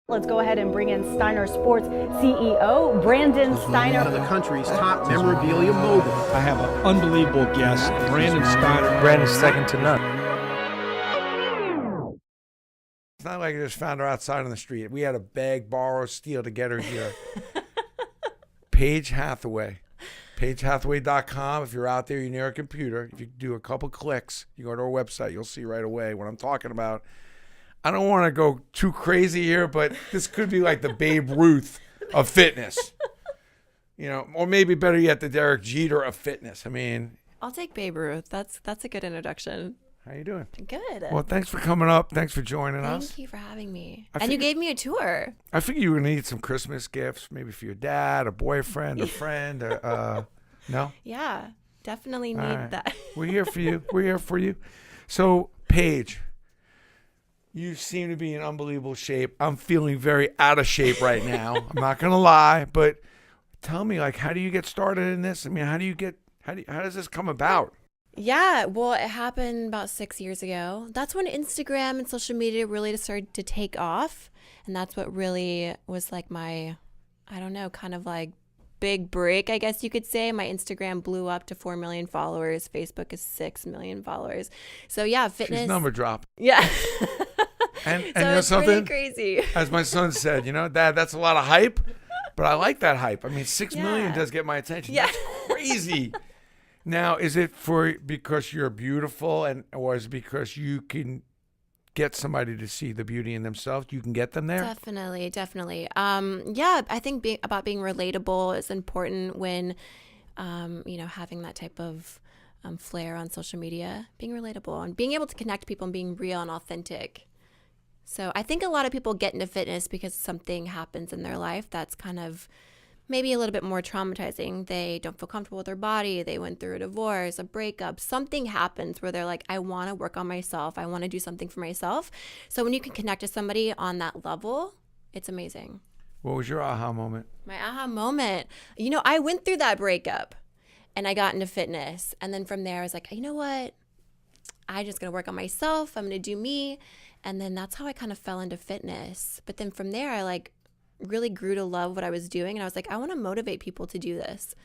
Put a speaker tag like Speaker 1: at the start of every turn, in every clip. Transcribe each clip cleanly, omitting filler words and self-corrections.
Speaker 1: Let's go ahead and bring in Steiner Sports CEO, Brandon Steiner.
Speaker 2: One of the country's top memorabilia mogul.
Speaker 3: I have an unbelievable guest, Brandon Steiner.
Speaker 4: Brandon's second to none.
Speaker 5: It's not like I just found her outside on the street. We had to beg, borrow, steal to get her here. Paige Hathaway. PaigeHathaway.com. If you're out there, you're near a computer, if you do a couple clicks, you go to our website, you'll see right away what I'm talking about. I don't want to go too crazy here, but this could be like the Babe Ruth of fitness. You know, or maybe better yet, the Derek Jeter of fitness. I mean,
Speaker 6: I'll take Babe Ruth. That's a good introduction.
Speaker 5: How you doing?
Speaker 6: Good.
Speaker 5: Well, thanks for coming up. Thanks for joining us.
Speaker 6: Thank you for having me. And you gave me a tour.
Speaker 5: I figured you were going to need some Christmas gifts, maybe for your dad, a boyfriend, a friend. No?
Speaker 6: Yeah, definitely need that.
Speaker 5: We're here for you. We're here for you. So, Paige, you seem to be in unbelievable shape. I'm feeling very out of shape right now. I'm not going to lie, but tell me, like, how do you get started in this? I mean, how does this come about?
Speaker 6: Yeah, well, it happened about 6 years ago. That's when Instagram and social media really started to take off. And that's what really was like my, I don't know, kind of like big break, I guess you could say. My Instagram blew up to 4 million followers. Facebook is 6 million followers. So yeah, fitness.
Speaker 5: She's number drop.
Speaker 6: Yeah.
Speaker 5: And
Speaker 6: so
Speaker 5: you know
Speaker 6: it's
Speaker 5: something?
Speaker 6: pretty crazy.
Speaker 5: As my son said, you know, Dad, that's a lot of hype, but I like that hype. I mean, 6
Speaker 6: Yeah.
Speaker 5: million does get my attention.
Speaker 6: Yeah.
Speaker 5: That's crazy. Now, is it because you're beautiful, or is it because you can get somebody to see the beauty in themselves? You can get them there?
Speaker 6: Definitely. Yeah, I think about being relatable is important when, having that type of flair on social media, being relatable and being able to connect people and being real and authentic. So I think a lot of people get into fitness because something happens in their life that's kind of maybe a little bit more traumatizing. They don't feel comfortable with their body. They went through a divorce, a breakup. Something happens where they're like, I want to work on myself. I want to do something for myself. So when you can connect to somebody on that level, it's amazing.
Speaker 5: What was your aha moment?
Speaker 6: My aha moment. I went through that breakup and I got into fitness. And then from there, I was like, you know what? I'm just going to work on myself. I'm going to do me. And then that's how I kind of fell into fitness. But then from there, I really grew to love what I was doing. And I was like, I want to motivate people to do this.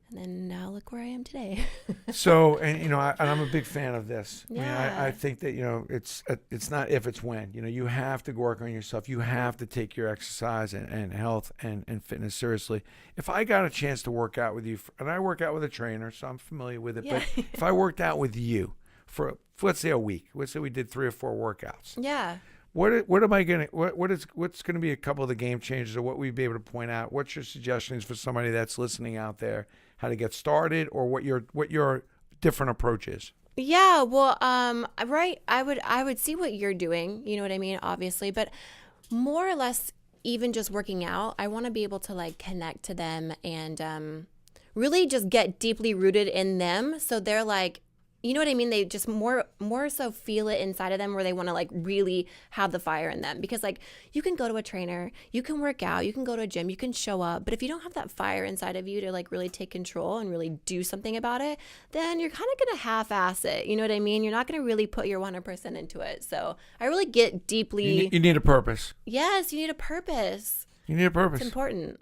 Speaker 6: And then now look where I am today.
Speaker 5: So, and I'm a big fan of this.
Speaker 6: Yeah.
Speaker 5: I mean, I think that, it's not if, it's when. You have to work on yourself. You have to take your exercise and health and fitness seriously. If I got a chance to work out with you, and I work out with a trainer, so I'm familiar with it,
Speaker 6: Yeah.
Speaker 5: but if I worked out with you for let's say a week, let's say we did 3 or 4 workouts.
Speaker 6: Yeah.
Speaker 5: What's going to be a couple of the game changers, or what we'd be able to point out? What's your suggestions for somebody that's listening out there, how to get started, or what your different approach is?
Speaker 6: Yeah, well, right. I would see what you're doing, you know what I mean, obviously, but more or less even just working out, I want to be able to connect to them and really just get deeply rooted in them. So they're like, you know what I mean? They just more so feel it inside of them, where they want to really have the fire in them. Because you can go to a trainer, you can work out, you can go to a gym, you can show up, but if you don't have that fire inside of you to really take control and really do something about it, then you're kind of going to half-ass it. You know what I mean? You're not going to really put your 100% into it. So I really get deeply.
Speaker 5: You need a purpose.
Speaker 6: Yes, you need a purpose.
Speaker 5: You need a purpose.
Speaker 6: It's important.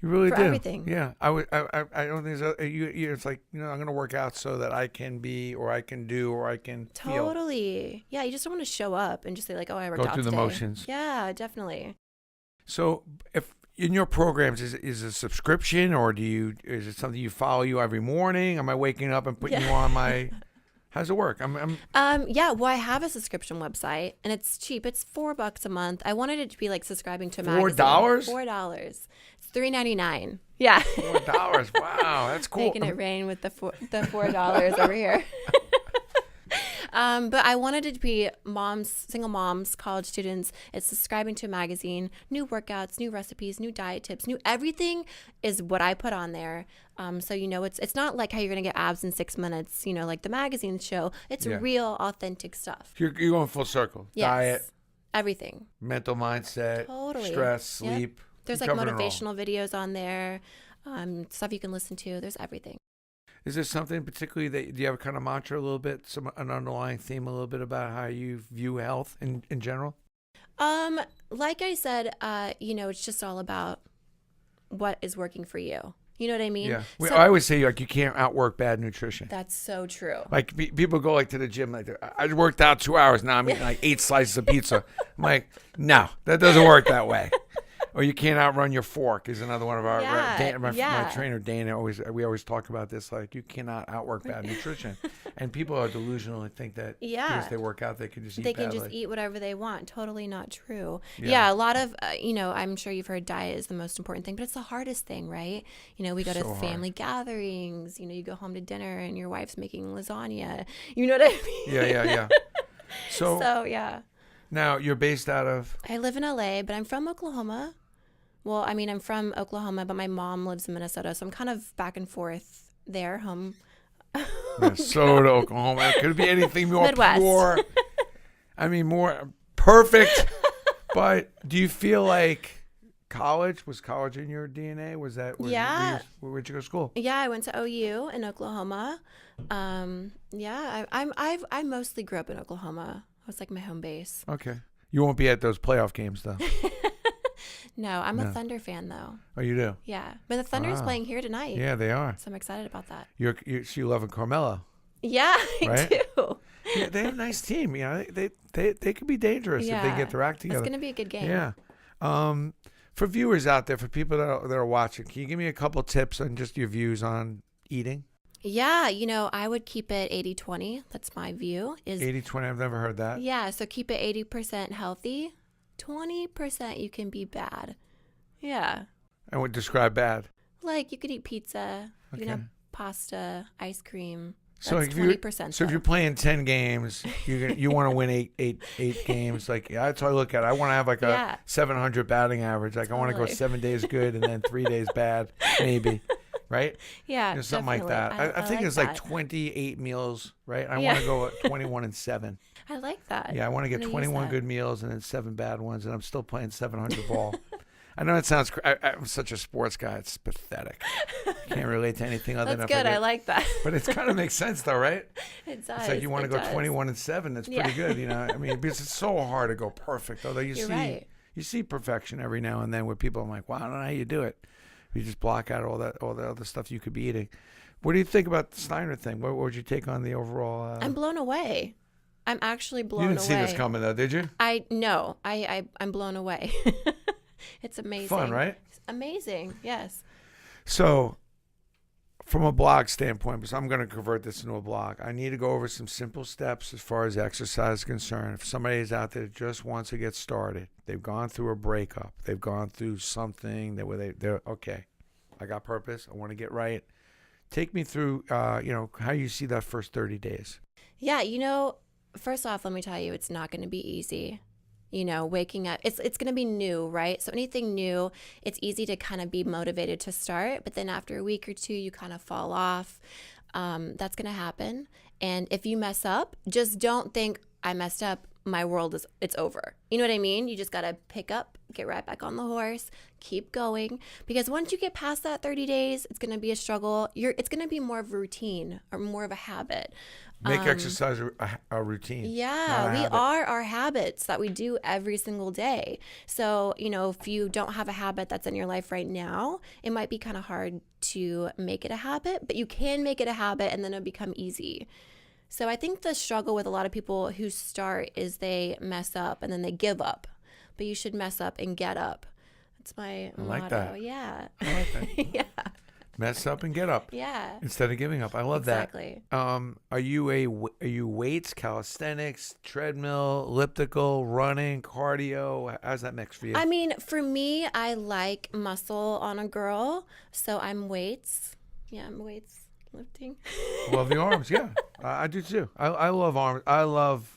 Speaker 5: You really
Speaker 6: for
Speaker 5: do.
Speaker 6: everything.
Speaker 5: Yeah, I don't think so. It's like, I'm going to work out so that I can be, or I can do, or I can feel.
Speaker 6: Totally. Yeah, you just don't want to show up and just say oh, I worked out
Speaker 5: Go through
Speaker 6: today.
Speaker 5: the motions.
Speaker 6: Yeah, definitely.
Speaker 5: So, if in your programs, is it a subscription, or is it something you follow you every morning? Am I waking up and putting you on my? How does it work?
Speaker 6: Yeah, well, I have a subscription website and it's cheap. It's $4 a month. I wanted it to be like subscribing to a magazine.
Speaker 5: $4?
Speaker 6: $4. It's $3.99. Yeah.
Speaker 5: $4. Wow, that's cool.
Speaker 6: Making it rain with the $4 over here. But I wanted it to be single moms, college students. It's subscribing to a magazine, new workouts, new recipes, new diet tips, new everything is what I put on there. So it's not like how you're gonna get abs in 6 minutes, like the magazines show. It's real, authentic stuff.
Speaker 5: You're going full circle.
Speaker 6: Yes.
Speaker 5: Diet,
Speaker 6: everything,
Speaker 5: mental mindset,
Speaker 6: totally.
Speaker 5: stress, sleep.
Speaker 6: Yep. There's motivational videos on there, stuff you can listen to. There's everything.
Speaker 5: Is there something particularly do you have a kind of mantra a little bit, an underlying theme a little bit about how you view health in general?
Speaker 6: Like I said, it's just all about what is working for you. You know what I mean?
Speaker 5: Yeah.
Speaker 6: So,
Speaker 5: I always say, like, you can't outwork bad nutrition.
Speaker 6: that's so true.
Speaker 5: Like, people go, like, to the gym, like, I worked out 2 hours, now I'm eating, like, 8 slices of pizza. I'm like, no, that doesn't work that way. Or you can't outrun your fork is another one of our, my trainer, Dana, we always talk about this, like, you cannot outwork bad nutrition. And people are delusional and think that because they work out, they can just eat
Speaker 6: They can
Speaker 5: badly.
Speaker 6: just eat whatever they want. Totally not true.
Speaker 5: Yeah.
Speaker 6: Yeah, a lot of, I'm sure you've heard diet is the most important thing, but it's the hardest thing, right? We go to
Speaker 5: So
Speaker 6: family gatherings, you go home to dinner and your wife's making lasagna. You know what I mean?
Speaker 5: Yeah. So,
Speaker 6: yeah.
Speaker 5: now you're based out of?
Speaker 6: I live in LA, but I'm from Oklahoma. Well, I mean, I'm from Oklahoma, but my mom lives in Minnesota, so I'm kind of back and forth there, home.
Speaker 5: Minnesota, Oklahoma. It could be anything more
Speaker 6: Midwest.
Speaker 5: pure. I mean, more perfect. But do you feel like was college in your DNA? Was that?
Speaker 6: Yeah.
Speaker 5: Where'd you go to school?
Speaker 6: Yeah, I went to OU in Oklahoma. I mostly grew up in Oklahoma. It was like my home base.
Speaker 5: Okay. You won't be at those playoff games, though.
Speaker 6: No, I'm a Thunder fan, though.
Speaker 5: Oh, you do?
Speaker 6: Yeah. But the Thunder's playing here tonight.
Speaker 5: Yeah, they are.
Speaker 6: So I'm excited about that.
Speaker 5: So you loving Carmelo?
Speaker 6: Yeah,
Speaker 5: Right?
Speaker 6: I do.
Speaker 5: Yeah, they have a nice team. They could be dangerous if they get their act together.
Speaker 6: It's going to be a good game.
Speaker 5: Yeah. For viewers out there, for people that are watching, can you give me a couple tips on just your views on eating?
Speaker 6: Yeah, I would keep it 80-20. That's my view.
Speaker 5: 80-20, I've never heard that.
Speaker 6: Yeah, so keep it 80% healthy. 20% you can be bad. Yeah.
Speaker 5: I would describe bad.
Speaker 6: Like you could eat pizza, you can
Speaker 5: Okay.
Speaker 6: have pasta, ice cream.
Speaker 5: So
Speaker 6: That's 20%.
Speaker 5: if you're playing 10 games, you want to win eight games. Like that's how I look at it. I want to have like a 700 batting average. Like I want to go
Speaker 6: Totally.
Speaker 5: 7 days good and then 3 days bad, maybe. Right?
Speaker 6: Yeah,
Speaker 5: Something like that.
Speaker 6: definitely.
Speaker 5: I think
Speaker 6: like
Speaker 5: it's like
Speaker 6: that.
Speaker 5: 28 meals, right? I
Speaker 6: Yeah.
Speaker 5: want to go at 21-7.
Speaker 6: I like that.
Speaker 5: Yeah, I want to get
Speaker 6: I'm gonna
Speaker 5: 21
Speaker 6: use that.
Speaker 5: good meals and then 7 bad ones, and I'm still playing 700 ball. I know it sounds. I'm such a sports guy. It's pathetic. Can't relate to anything other
Speaker 6: That's
Speaker 5: than.
Speaker 6: good. I like that.
Speaker 5: But it kind of makes sense, though, right?
Speaker 6: It does.
Speaker 5: It's like you want to
Speaker 6: It
Speaker 5: go
Speaker 6: does.
Speaker 5: 21-7. That's pretty good, I mean, because it's so hard to go perfect. Although
Speaker 6: You're right.
Speaker 5: you see perfection every now and then where people are like, wow, I don't know how you do it. You just block out all the other stuff you could be eating. What do you think about the Steiner thing? What would you take on the overall?
Speaker 6: I'm blown away. I'm actually blown
Speaker 5: you
Speaker 6: away.
Speaker 5: didn't see this coming, though, did you?
Speaker 6: I'm blown away. It's amazing.
Speaker 5: Fun, right?
Speaker 6: It's amazing. Yes.
Speaker 5: So, from a blog standpoint, because I'm going to convert this into a blog, I need to go over some simple steps as far as exercise is concerned. If somebody is out there that just wants to get started, they've gone through a breakup, they've gone through something they're okay. I got purpose. I want to get right. Take me through, how you see that first 30 days.
Speaker 6: Yeah. First off, let me tell you, it's not going to be easy. Waking up, it's going to be new, right? So anything new, it's easy to kind of be motivated to start, but then after a week or two, you kind of fall off. That's going to happen. And if you mess up, just don't think I messed up. My world it's over. You know what I mean? You just got to pick up, get right back on the horse, keep going. Because once you get past that 30 days, it's going to be a struggle. It's going to be more of a routine or more of a habit.
Speaker 5: Make exercise a routine.
Speaker 6: Yeah, we are our habits that we do every single day. So, if you don't have a habit that's in your life right now, it might be kind of hard to make it a habit, but you can make it a habit and then it'll become easy. So I think the struggle with a lot of people who start is they mess up and then they give up. But you should mess up and get up. That's my motto.
Speaker 5: like that.
Speaker 6: Yeah.
Speaker 5: I like that.
Speaker 6: Yeah.
Speaker 5: Mess up and get up.
Speaker 6: Yeah.
Speaker 5: Instead of giving up. I love
Speaker 6: Exactly.
Speaker 5: that. Are you weights, calisthenics, treadmill, elliptical, running, cardio? How's that mix for you?
Speaker 6: I mean, for me, I like muscle on a girl. So I'm weights. Yeah, I'm weights lifting.
Speaker 5: Love the arms, yeah. I do too. I love arms. I love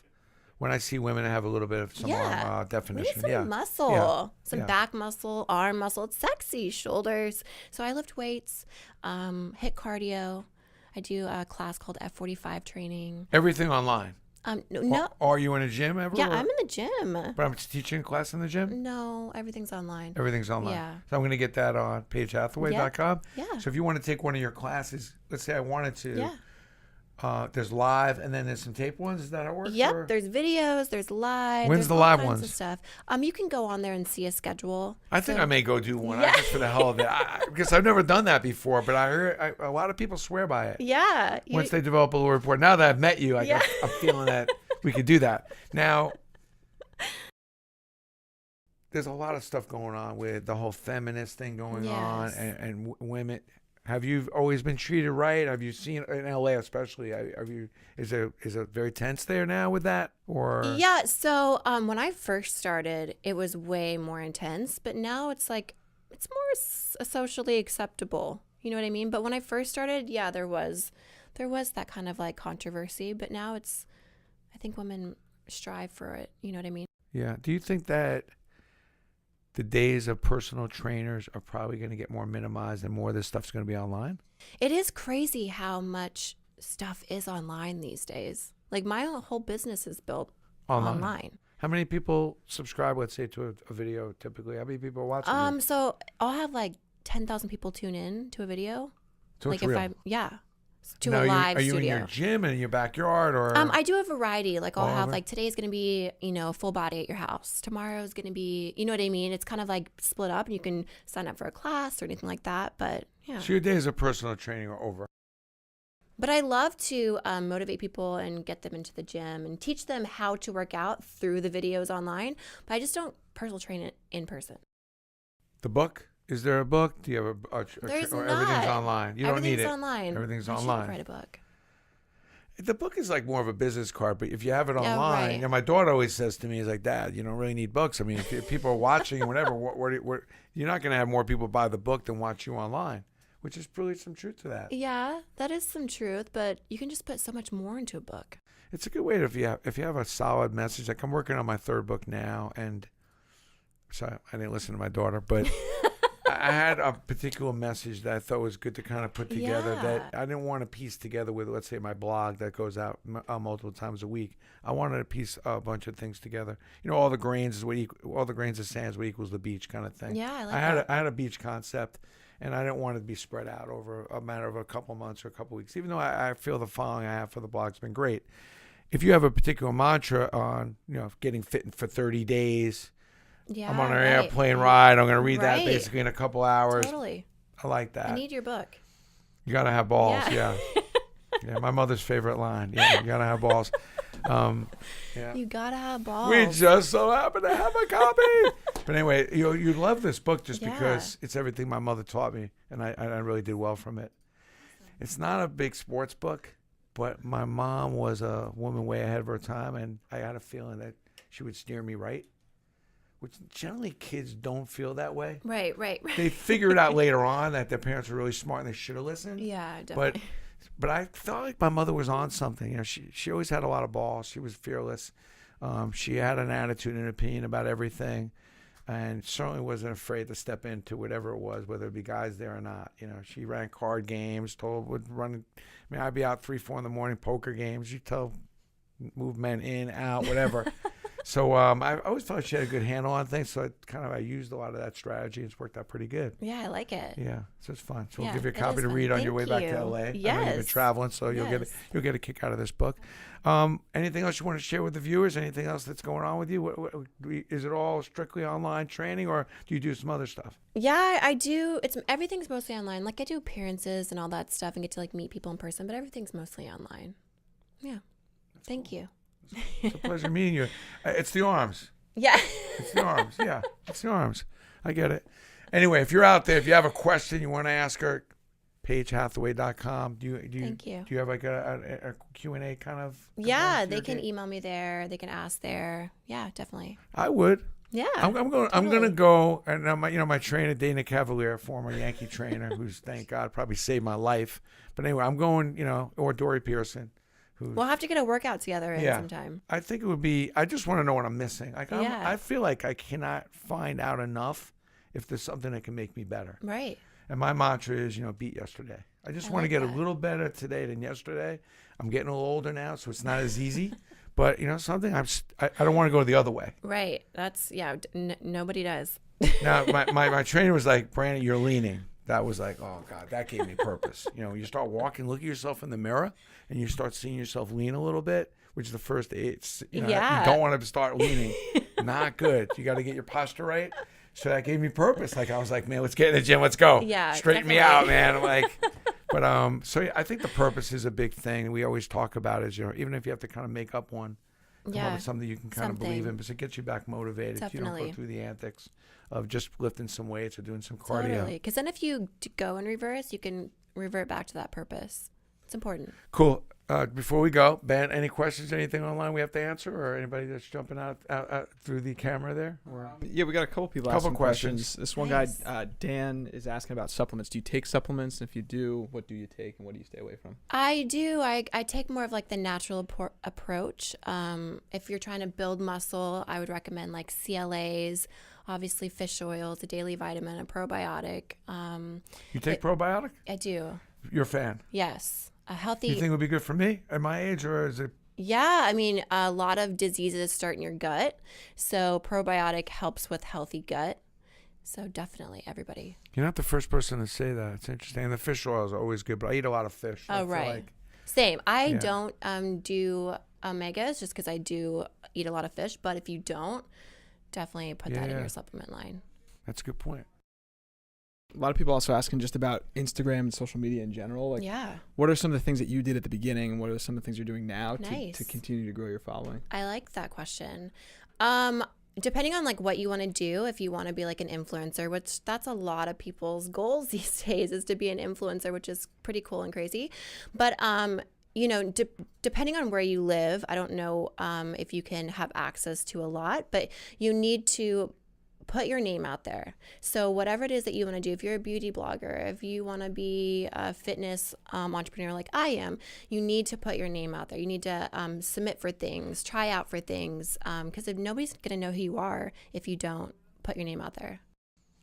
Speaker 5: when I see women that have a little bit of some arm
Speaker 6: We
Speaker 5: definition.
Speaker 6: need some muscle,
Speaker 5: Yeah.
Speaker 6: some
Speaker 5: Yeah.
Speaker 6: back muscle, arm muscle. It's sexy, shoulders. So I lift weights, hit cardio. I do a class called F45 training.
Speaker 5: Everything online.
Speaker 6: No,
Speaker 5: Are you in a gym ever?
Speaker 6: yeah,
Speaker 5: or-
Speaker 6: I'm in the gym.
Speaker 5: But I'm teaching a class in the gym?
Speaker 6: No, everything's online.
Speaker 5: Everything's online.
Speaker 6: Yeah.
Speaker 5: So I'm going to get that on PaigeHathaway.com.
Speaker 6: Yeah.
Speaker 5: So if you want to take one of your classes, let's say I wanted to.
Speaker 6: Yeah.
Speaker 5: There's live, and then there's some tape ones. Is that how it works?
Speaker 6: Yep,
Speaker 5: or?
Speaker 6: there's videos, there's live.
Speaker 5: When's
Speaker 6: there's
Speaker 5: the
Speaker 6: all
Speaker 5: live
Speaker 6: kinds
Speaker 5: ones?
Speaker 6: Of stuff. You can go on there and see a schedule.
Speaker 5: I think I may go do one
Speaker 6: Yeah.
Speaker 5: just for the hell of it, because I've never done that before. But I heard a lot of people swear by it.
Speaker 6: Yeah.
Speaker 5: Once they develop a little report. Now that I've met you, I'm feeling that we could do that. Now, there's a lot of stuff going on with the whole feminist thing going on, and women. Have you always been treated right? Have you seen in LA especially? Have you? Is it very tense there now with that? Or
Speaker 6: Yeah. So when I first started, it was way more intense, but now it's like it's more socially acceptable. You know what I mean? But when I first started, yeah, there was that kind of like controversy, but now I think women strive for it. You know what I mean?
Speaker 5: Yeah. Do you think that the days of personal trainers are probably going to get more minimized and more of this stuff's going to be online?
Speaker 6: It is crazy how much stuff is online these days. Like my whole business is built online.
Speaker 5: How many people subscribe, let's say, to a video typically? How many people are watching it?
Speaker 6: So I'll have like 10,000 people tune in to a video.
Speaker 5: So
Speaker 6: like
Speaker 5: it's
Speaker 6: if
Speaker 5: real.
Speaker 6: I'm to
Speaker 5: Now,
Speaker 6: a live
Speaker 5: are you
Speaker 6: studio.
Speaker 5: in your gym and in your backyard, or
Speaker 6: I do a variety. Like I'll
Speaker 5: All
Speaker 6: have
Speaker 5: over?
Speaker 6: like today's gonna be, full body at your house. Tomorrow's gonna be, you know what I mean? It's kind of like split up and you can sign up for a class or anything like that. But yeah.
Speaker 5: So your days of personal training are over?
Speaker 6: But I love to motivate people and get them into the gym and teach them how to work out through the videos online. But I just don't personal train it in person.
Speaker 5: The book? Is there a book? Do you have
Speaker 6: There's
Speaker 5: or
Speaker 6: not.
Speaker 5: everything's online? You don't need it.
Speaker 6: Online.
Speaker 5: Everything's
Speaker 6: I should
Speaker 5: online.
Speaker 6: write a book.
Speaker 5: The book is like more of a business card, but if you have it online,
Speaker 6: right.
Speaker 5: you know, my daughter always says to me, "Is like, Dad, you don't really need books. I mean, if people are watching and whatever, you're not going to have more people buy the book than watch you online," which is really some truth to that.
Speaker 6: Yeah, that is some truth, but you can just put so much more into a book.
Speaker 5: It's a good way to if you have a solid message. Like I'm working on my third book now, and so I didn't listen to my daughter, but I had a particular message that I thought was good to kind of put together that I didn't want to piece together with, let's say, my blog that goes out multiple times a week. I wanted to piece a bunch of things together. You know, all the grains of sand is what equals the beach kind of thing.
Speaker 6: Yeah, I like
Speaker 5: that.
Speaker 6: that.
Speaker 5: I had a beach concept, and I didn't want it to be spread out over a matter of a couple months or a couple weeks. Even though I feel the following I have for the blog's been great. If you have a particular mantra on, getting fit for 30 days.
Speaker 6: Yeah,
Speaker 5: I'm on an
Speaker 6: right.
Speaker 5: airplane ride. I'm going to read that
Speaker 6: Right.
Speaker 5: basically in a couple hours.
Speaker 6: Totally.
Speaker 5: I like that.
Speaker 6: I need your book.
Speaker 5: You got to have balls.
Speaker 6: Yeah.
Speaker 5: Yeah. My mother's favorite line. Yeah, you got to have balls. Yeah.
Speaker 6: You gotta have balls.
Speaker 5: We just so happen to have a copy. But anyway, you love this book just
Speaker 6: Yeah.
Speaker 5: because it's everything my mother taught me, and I really did well from it. It's not a big sports book, but my mom was a woman way ahead of her time, and I had a feeling that she would steer me right. Which generally kids don't feel that way.
Speaker 6: Right.
Speaker 5: They figure it out later on that their parents were really smart and they should have listened.
Speaker 6: Yeah, definitely.
Speaker 5: But I felt like my mother was on something. She always had a lot of balls. She was fearless. She had an attitude and an opinion about everything, and certainly wasn't afraid to step into whatever it was, whether it be guys there or not. She ran card games. I'd be out 3-4 in the morning, poker games. Move men in, out, whatever. So I always felt she had a good handle on things. So I used a lot of that strategy. It's worked out pretty good.
Speaker 6: Yeah, I like it.
Speaker 5: Yeah, so it's fun. So we'll
Speaker 6: Yeah,
Speaker 5: give you a
Speaker 6: it
Speaker 5: copy
Speaker 6: is
Speaker 5: to
Speaker 6: fun.
Speaker 5: read on your
Speaker 6: Thank
Speaker 5: way back
Speaker 6: you.
Speaker 5: to LA. I know you've been
Speaker 6: Yes.
Speaker 5: traveling, so you'll
Speaker 6: Yes.
Speaker 5: get a kick out of this book. Anything else you want to share with the viewers? Anything else that's going on with you? Is it all strictly online training, or do you do some other stuff?
Speaker 6: Yeah, I do. Everything's mostly online. Like I do appearances and all that stuff and get to meet people in person, but everything's mostly online. Yeah. Thank you.
Speaker 5: It's a pleasure meeting you. It's the arms.
Speaker 6: Yeah.
Speaker 5: It's the arms. Yeah, it's the arms. I get it. Anyway, if you're out there, if you have a question you want to ask her, PaigeHathaway.com.
Speaker 6: Thank you.
Speaker 5: Do you have like a Q&A kind of?
Speaker 6: Yeah,
Speaker 5: component to
Speaker 6: they
Speaker 5: your
Speaker 6: can
Speaker 5: game?
Speaker 6: email me there. They can ask there. Yeah, definitely.
Speaker 5: I would.
Speaker 6: Yeah.
Speaker 5: I'm going to go, and my trainer Dana Cavalier, former Yankee trainer, who's thank God probably saved my life. But anyway, I'm going. Or Dory Pearson.
Speaker 6: We'll have to get a workout together sometime.
Speaker 5: I think it would be. I just want to know what I'm missing.
Speaker 6: Yeah.
Speaker 5: I feel like I cannot find out enough if there's something that can make me better.
Speaker 6: Right.
Speaker 5: And my mantra is, beat yesterday. I just want to get
Speaker 6: that.
Speaker 5: a little better today than yesterday. I'm getting a little older now, so it's not as easy. But something I don't want to go the other way.
Speaker 6: Right. That's nobody does.
Speaker 5: Now my trainer was like, Brandon, you're leaning. that was like, oh God, that gave me purpose. You know, you start walking, look at yourself in the mirror, and you start seeing yourself lean a little bit, which is the first aids. You know, you don't want to start leaning. Not good. You got to get your posture right. So that gave me purpose. Like I was like, man, let's get in the gym. Let's go.
Speaker 6: Yeah,
Speaker 5: straighten me out, man. I'm like, but so yeah, I think the purpose is a big thing. We always talk about it. You know, even if you have to kind of make up one, come up with something you can kind of believe in, because it gets you back motivated.
Speaker 6: Definitely.
Speaker 5: You don't go through the antics of just lifting some weights or doing some cardio.
Speaker 6: Totally. Because then if you go in reverse, you can revert back to that purpose. It's important.
Speaker 5: Cool. Before we go, Ben, any questions, anything online we have to answer, or anybody that's jumping out through the camera there?
Speaker 4: Yeah, we got a couple people asking questions. This one guy, Dan, is asking about supplements. Do you take supplements? And if you do, what do you take and what do you stay away from?
Speaker 6: I do. I take more of like the natural approach. If you're trying to build muscle, I would recommend like CLAs, obviously fish oils, a daily vitamin, a probiotic.
Speaker 5: You take probiotic?
Speaker 6: I do.
Speaker 5: You're a fan?
Speaker 6: Yes. A healthy.
Speaker 5: You think it would be good for me at my age, or is it?
Speaker 6: Yeah, I mean, a lot of diseases start in your gut, so probiotic helps with healthy gut. So definitely, everybody.
Speaker 5: You're not the first person to say that. It's interesting. And the fish oils are always good, but I eat a lot of fish.
Speaker 6: Oh, right. Same. I don't do omegas just because I do eat a lot of fish. But if you don't, definitely put that in your supplement line.
Speaker 5: That's a good point.
Speaker 4: A lot of people also asking just about Instagram and social media in general. Like, what are some of the things that you did at the beginning, and what are some of the things you're doing now to continue to grow your following?
Speaker 6: I like that question. Depending on like what you want to do, if you want to be like an influencer, which that's a lot of people's goals these days, is to be an influencer, which is pretty cool and crazy. But you know, depending on where you live, I don't know if you can have access to a lot, but you need to put your name out there. So whatever it is that you want to do, if you're a beauty blogger, if you want to be a fitness entrepreneur like I am, you need to put your name out there. You need to submit for things, try out for things, because if nobody's going to know who you are if you don't put your name out there.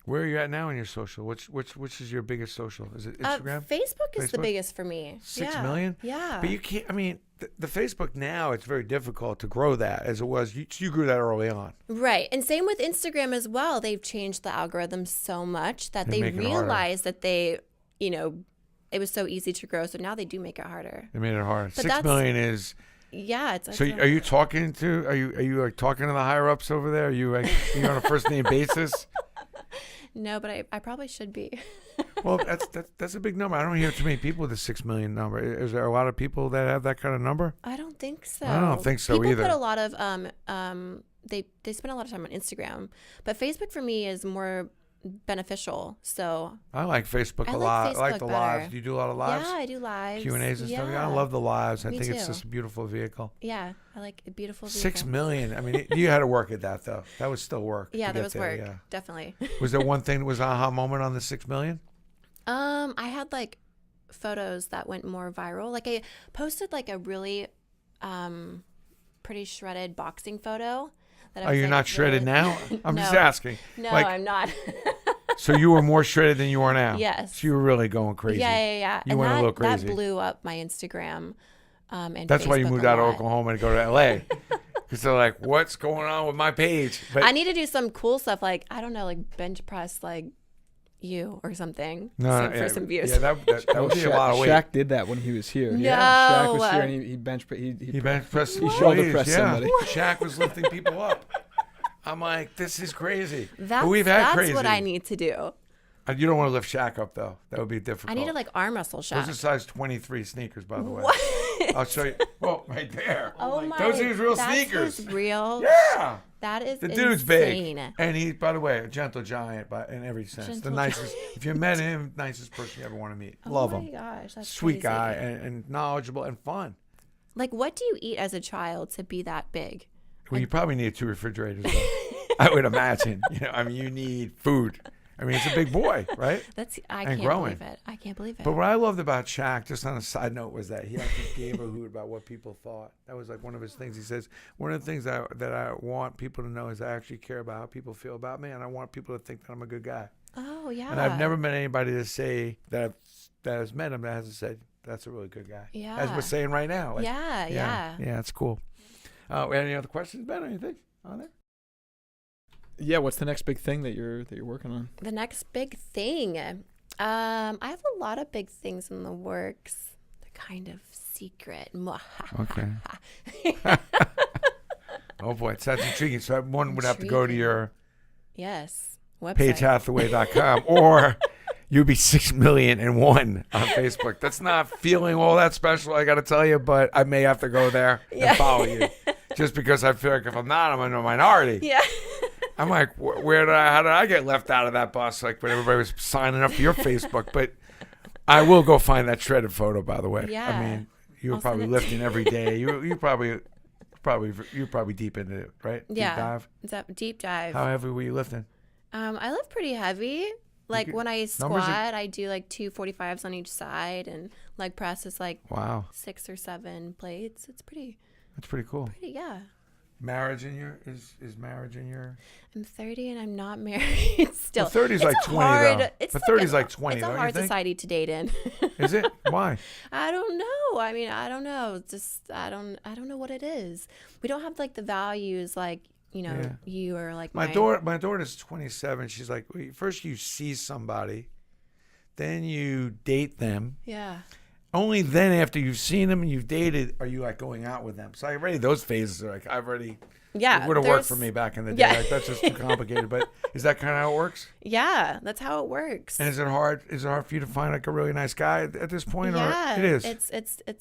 Speaker 5: Where are you at now in your social? Which is your biggest social? Is it Instagram?
Speaker 6: Facebook is the biggest for me.
Speaker 5: 6 million?
Speaker 6: Yeah.
Speaker 5: But you can't, I mean, the Facebook now, it's very difficult to grow that as it was. You grew that early on.
Speaker 6: Right. And same with Instagram as well. They've changed the algorithm so much that they realized that they, you know, it was so easy to grow. So now they do make it harder.
Speaker 5: They made it hard.
Speaker 6: But
Speaker 5: 6 million is...
Speaker 6: Yeah, it's
Speaker 5: so. Are you talking to? Are you like talking to the higher ups over there? Are you on a first name basis?
Speaker 6: No, but I probably should be.
Speaker 5: Well, that's a big number. I don't hear too many people with the 6 million number. Is there a lot of people that have that kind of number?
Speaker 6: I don't think so.
Speaker 5: I don't think so
Speaker 6: people
Speaker 5: either.
Speaker 6: People put a lot of they spend a lot of time on Instagram, but Facebook for me is more beneficial. So
Speaker 5: I like Facebook a lot. I like the lives. Do you do a lot of lives?
Speaker 6: Yeah, I do lives.
Speaker 5: Q&As and stuff. I love the lives. I think
Speaker 6: too.
Speaker 5: It's just a beautiful vehicle.
Speaker 6: Yeah, I like a beautiful vehicle.
Speaker 5: 6 million. I mean, you had to work at that though. That was still work.
Speaker 6: Yeah, there was work. Yeah. Definitely.
Speaker 5: Was there one thing that was an aha moment on the 6 million?
Speaker 6: I had like photos that went more viral. Like I posted like a really pretty shredded boxing photo.
Speaker 5: Are you not shredded now? I'm just asking.
Speaker 6: No, I'm not.
Speaker 5: So you were more shredded than you are now?
Speaker 6: Yes.
Speaker 5: So you were really going crazy.
Speaker 6: Yeah.
Speaker 5: You went a little crazy.
Speaker 6: That blew up my Instagram and
Speaker 5: That's
Speaker 6: Facebook
Speaker 5: why you moved out of Oklahoma to go to LA. Because they're like, what's going on with my page? But
Speaker 6: I need to do some cool stuff like, I don't know, like bench press like you or something for some views.
Speaker 5: Yeah, that would be a lot of weight.
Speaker 4: Shaq did that when he was here.
Speaker 6: No.
Speaker 4: Yeah, Shaq was here and he bench pressed. He shoulder pressed somebody.
Speaker 5: Shaq was lifting people up. I'm like, this is crazy.
Speaker 6: That's
Speaker 5: crazy.
Speaker 6: What I need to do.
Speaker 5: You don't want to lift Shaq up though. That would be difficult.
Speaker 6: I need to like arm wrestle Shaq.
Speaker 5: Those are size 23 sneakers, by the way.
Speaker 6: What?
Speaker 5: I'll show you. Well, right there.
Speaker 6: Oh my!
Speaker 5: Those are his real sneakers.
Speaker 6: His real.
Speaker 5: Yeah.
Speaker 6: That is
Speaker 5: the dude's
Speaker 6: insane.
Speaker 5: Big, and he's, by the way, a gentle giant, in every sense. The nicest. If you met him, nicest person you ever want to meet. Love him.
Speaker 6: Oh my gosh, that's
Speaker 5: sweet
Speaker 6: crazy.
Speaker 5: guy and knowledgeable and fun.
Speaker 6: Like, what do you eat as a child to be that big?
Speaker 5: Well, you probably need 2 refrigerators. I would imagine. I mean, you need food. I mean, it's a big boy, right?
Speaker 6: I can't believe it. I can't believe it.
Speaker 5: But what I loved about Shaq, just on a side note, was that he actually gave a hoot about what people thought. That was like one of his things. He says, one of the things that I want people to know is I actually care about how people feel about me, and I want people to think that I'm a good guy.
Speaker 6: Oh, yeah.
Speaker 5: And I've never met anybody to say that has met him that hasn't said, that's a really good guy.
Speaker 6: Yeah.
Speaker 5: As we're saying right now. Like,
Speaker 6: yeah.
Speaker 5: Yeah, it's cool. Any other questions, Ben, or anything on there?
Speaker 4: Yeah, what's the next big thing that you're working on?
Speaker 6: The next big thing. I have a lot of big things in the works. They're kind of secret.
Speaker 5: Okay. Oh boy, that's intriguing. So one would have to go to your
Speaker 6: website,
Speaker 5: PaigeHathaway.com, or you'd be 6,000,001 on Facebook. That's not feeling all that special, I got to tell you, but I may have to go there and follow you, just because I feel like if I'm not, I'm in a minority.
Speaker 6: Yeah.
Speaker 5: I'm like, how did I get left out of that bus? Like when everybody was signing up for your Facebook, but I will go find that shredded photo, by the way.
Speaker 6: Yeah.
Speaker 5: I mean, you were probably lifting every day. You're probably deep into it, right?
Speaker 6: Yeah.
Speaker 5: Deep dive.
Speaker 6: It's a deep dive.
Speaker 5: How heavy were you lifting?
Speaker 6: I lift pretty heavy. Like when I squat, I do like 2 45s on each side, and leg press is like 6 or 7 plates. It's pretty.
Speaker 5: That's pretty cool.
Speaker 6: Yeah.
Speaker 5: Marriage in your is marriage in your?
Speaker 6: I'm 30 and I'm not married still.
Speaker 5: Well, 30 is like 20 though. But 30 is like 20.
Speaker 6: It's a hard society to date in.
Speaker 5: Is it? Why?
Speaker 6: I don't know. I mean, I don't know. Just I don't know what it is. We don't have like the values like, you know, you are like
Speaker 5: my daughter's 27. She's like, first you see somebody, then you date them.
Speaker 6: Yeah.
Speaker 5: Only then, after you've seen them and you've dated, are you like going out with them. So those phases are like, it would have worked for me back in the day. Like that's just too complicated. But is that kind of how it works?
Speaker 6: Yeah, that's how it works.
Speaker 5: And is it hard for you to find like a really nice guy at this point?
Speaker 6: Yeah,
Speaker 5: or it is.
Speaker 6: It's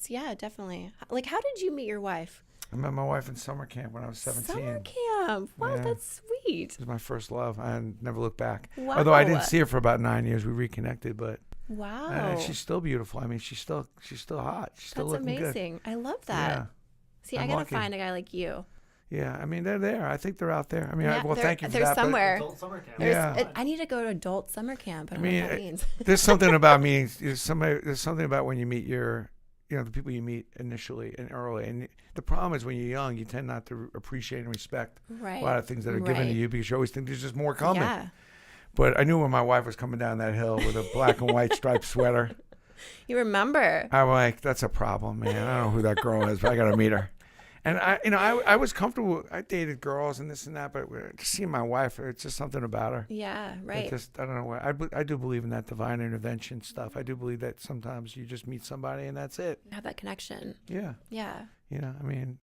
Speaker 6: definitely. Like, how did you meet your wife?
Speaker 5: I met my wife in summer camp when I was 17.
Speaker 6: Summer camp. Wow, that's sweet.
Speaker 5: It was my first love. I never looked back.
Speaker 6: Wow.
Speaker 5: Although I didn't see her for about 9 years. We reconnected, but
Speaker 6: wow.
Speaker 5: And she's still beautiful. I mean, she's still hot. She's still looking good.
Speaker 6: That's amazing. I love that.
Speaker 5: Yeah.
Speaker 6: See, I got to find a guy like you.
Speaker 5: Yeah, I mean, they're there. I think they're out there. I mean, thank you for
Speaker 6: that.
Speaker 5: There's
Speaker 6: somewhere.
Speaker 3: Adult summer camp.
Speaker 5: Yeah.
Speaker 6: I need to go to adult summer camp. I don't know what that means.
Speaker 5: There's something about meeting. There's something about when you meet the people you meet initially and early. And the problem is when you're young, you tend not to appreciate and respect a lot of things that are given to you because you always think there's just more coming.
Speaker 6: Yeah.
Speaker 5: But I knew when my wife was coming down that hill with a black and white striped sweater.
Speaker 6: You remember?
Speaker 5: I'm like, that's a problem, man. I don't know who that girl is, but I got to meet her. And I was comfortable. I dated girls and this and that, but just seeing my wife, it's just something about her.
Speaker 6: Yeah, right.
Speaker 5: I don't know why. I do believe in that divine intervention stuff. I do believe that sometimes you just meet somebody and that's it.
Speaker 6: Have that connection.
Speaker 5: Yeah.
Speaker 6: Yeah.
Speaker 5: I mean,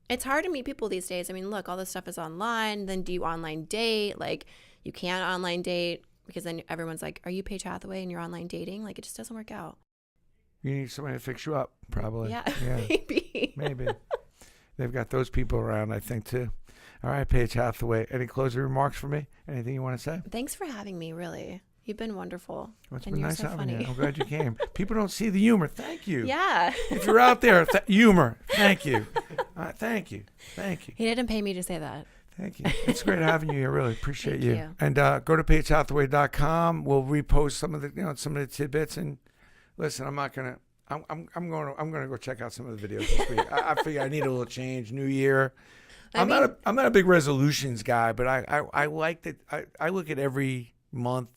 Speaker 6: it's hard to meet people these days. I mean, look, all this stuff is online. Then do you online date? Like, you can't online date because then everyone's like, "Are you Paige Hathaway?" and you're online dating. Like, it just doesn't work out.
Speaker 5: You need somebody to fix you up, probably.
Speaker 6: Yeah. Maybe.
Speaker 5: They've got those people around, I think, too. All right, Paige Hathaway. Any closing remarks for me? Anything you want to say?
Speaker 6: Thanks for having me, really. You've been wonderful.
Speaker 5: Well, it's been nice having you. I'm glad you came. People don't see the humor. Thank you.
Speaker 6: Yeah.
Speaker 5: If you're out there, humor. Thank you. Thank you.
Speaker 6: He didn't pay me to say that.
Speaker 5: Thank you. It's great having you here. Really appreciate
Speaker 6: Thank you.
Speaker 5: And go to PaigeHathaway.com. We'll repost some of the tidbits. And listen, I'm going to go check out some of the videos this week. I figure I need a little change. New year. I'm not a big resolutions guy, but I like that. I look at every month,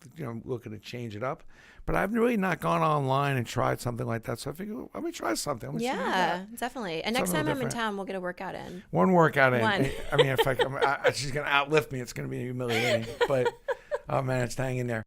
Speaker 5: looking to change it up. But I've really not gone online and tried something like that. So I figure, let me try something.
Speaker 6: Yeah, definitely. And next time I'm in town, we'll get a workout in.
Speaker 5: One workout in.
Speaker 6: One.
Speaker 5: I mean, if she's going to outlift me, it's going to be humiliating. But, oh, man, it's hanging there.